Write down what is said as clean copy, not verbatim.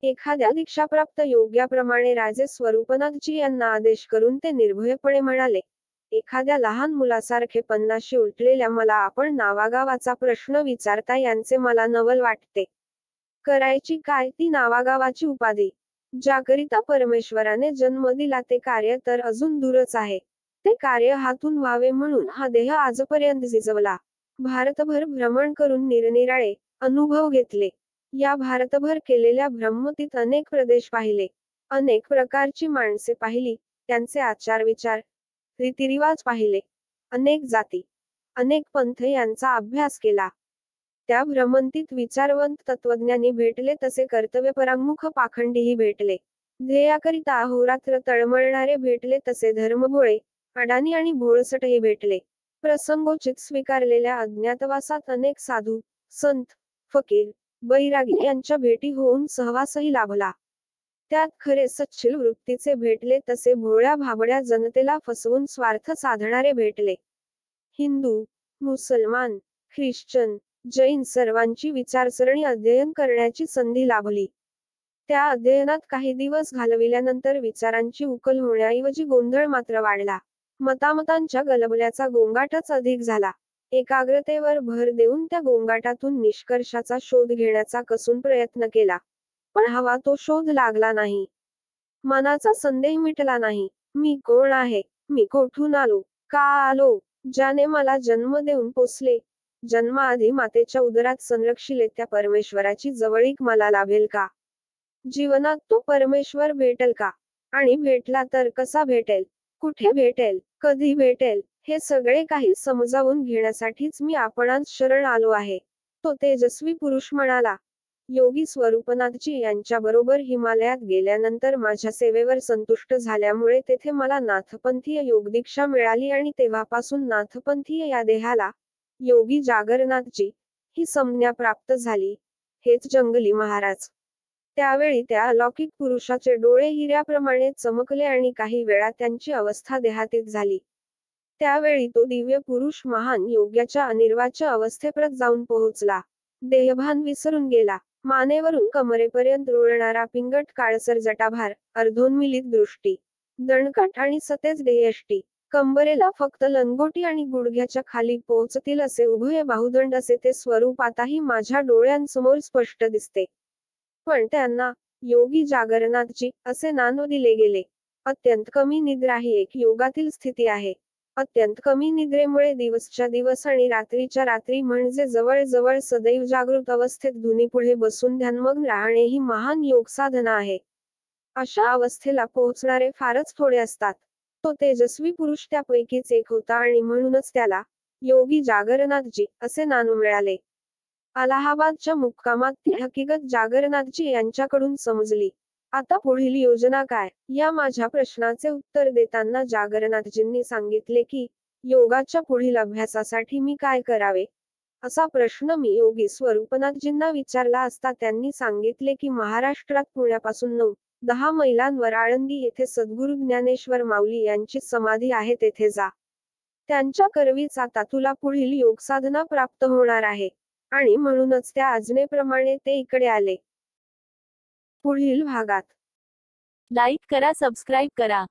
एखाद्या दीक्षाप्राप्त योग्याप्रमाणे राजे स्वरूपनाथजी यांना आदेश करून ते निर्भयपणे म्हणाले, एखाद्या लहान मुलासारखे पन्नाशी उलटलेल्या मला आपण नावागावाचा प्रश्न विचारता यांचे मला नवल वाटते. करायची काय ती नावागावाची उपाधी? ज्याकरिता परमेश्वराने जन्म दिला ते कार्य तर अजून दूरच आहे. ते कार्य हातून व्हावे म्हणून हा देह आजपर्यंत झिजवला. भारतभर भ्रमण करून निरनिराळे अनुभव घेतले. या भारतभर केलेल्या भ्रमंतीत अनेक प्रदेश पाहिले, अनेक प्रकारची माणसे पाहिली, त्यांचे आचार विचार, रीतिरिवाज पाहिले, अनेक जाती, अनेक पंथ यांचा अभ्यास केला. त्या भ्रमंतीत विचारवंत तत्वज्ञानी भेटले तसे कर्तव्यपरांमुख पाखंडीही भेटले. ध्येयाकरिता अहोरात्र तळमळणारे भेटले तसे धर्मभोळे, अडाणी आणि भोळसटही भेटले. प्रसंगोचित स्वीकारलेल्या अज्ञातवासात अनेक साधू, संत, फकीर, बैरागी यांच्या भेटी होऊन सहवासही लाभला. त्यात खरे सच्छील वृत्तीचे भेटले तसे भोळ्या भाबड्या जनतेला फसवून स्वार्थ साधणारे भेटले. हिंदू, मुसलमान, ख्रिश्चन, जैन सर्वांची विचारसरणी अध्ययन करण्याची संधी लाभली. त्या अध्ययनात काही दिवस घालविल्यानंतर विचारांची उकल होण्याऐवजी गोंधळ मात्र वाढला. मतामतांच्या गलबल्याचा गोंगाटच अधिक झाला. एकाग्रतेवर भर देऊन त्या गोंगाटातून निष्कर्षाचा शोध घेण्याचा कसून प्रयत्न केला, पण हवा तो शोध लागला नाही. मनाचा संदेह मिटला नाही. मी कोण आहे? मी कोठून आलो? का आलो? ज्याने मला जन्म देऊन पोसले, जन्माआधी मातेच्या उदरात संरक्षिले त्या परमेश्वराची जवळीक मला लाभेल का? जीवनात तो परमेश्वर भेटेल का? आणि भेटला तर कसा भेटेल? कुठे भेटेल? कधी भेटेल? हे सगळे काही समजावून घेण्यासाठीच मी आपणास शरण आलो आहे. तो तेजस्वी पुरुष म्हणाला. योगी स्वरूपनाथजी यांच्याबरोबर हिमालयात गेल्यानंतर माझ्या सेवेवर संतुष्ट झाल्यामुळे तेथे मला नाथपंथीय योगदीक्षा मिळाली आणि तेव्हापासून नाथपंथीय या देहाला योगी जागरनाथजी ही संज्ञा प्राप्त झाली. हेच जंगली महाराज. त्यावेळी त्या अलौकिक पुरुषाचे डोळे हिऱ्याप्रमाणे चमकले आणि काही वेळा त्यांची अवस्था देहातीत झाली. त्यावेळी तो दिव्य पुरुष महान योग्याच्या अनिर्वाच्य अवस्थेप्रत जाऊन पोहोचला. देहभान विसरून गेला. मानेवरून कमरेपर्यंत रुळणारा पिंगट काळसर जटाभार, अर्धोन्मिलित दृष्टी, दणकट आणि सतेज देहयष्टी, कंबरेला फक्त लंगोटी आणि गुडघ्याच्या खाली पोहोचतील असे उभय बाहुदंड असे ते स्वरूप आताही माझ्या डोळ्यांसमोर स्पष्ट दिसते. पण त्यांना योगी जागरनाथजी असे नाव दिले गेले. अत्यंत कमी निद्रा ही एक योगातील स्थिती आहे. अत्यंत कमी निद्रेमुळे दिवसच्या दिवस आणि रात्रीच्या रात्री म्हणजे जवळजवळ सदैव जागृत अवस्थेत धुनीपुढे बसून ध्यानमग्न राहणे ही महान योग साधना आहे. अशा अवस्थेला पोहोचणारे फारच थोडे असतात. तो तेजस्वी पुरुष त्यापैकीच एक होता आणि म्हणूनच त्याला योगी जागरनाथजी असे नाव मिळाले. अलाहाबादच्या मुक्कामात ती हकीकत जागरनाथजी यांच्याकडून समजली. आता पुढील योजना काय? या माझ्या प्रश्नाचे उत्तर देताना जागरनाथजींनी सांगितले की, योगाच्या पुढील अभ्यासासाठी मी काय करावे? असा प्रश्न मी योगी स्वरूपनाथजींना विचारला असता त्यांनी सांगितले की महाराष्ट्रात पुण्यापासून 9-10 मैलांवर आळंदी येथे सद्गुरू ज्ञानेश्वर माऊली यांची समाधी आहे तेथे जा. त्यांच्या करवीच आता तुला पुढील योगसाधना प्राप्त होणार आहे. आणि म्हणूनच त्या आज्ञेप्रमाणे ते इकडे आले. पुढील भागात लाईक करा, सबस्क्राईब करा.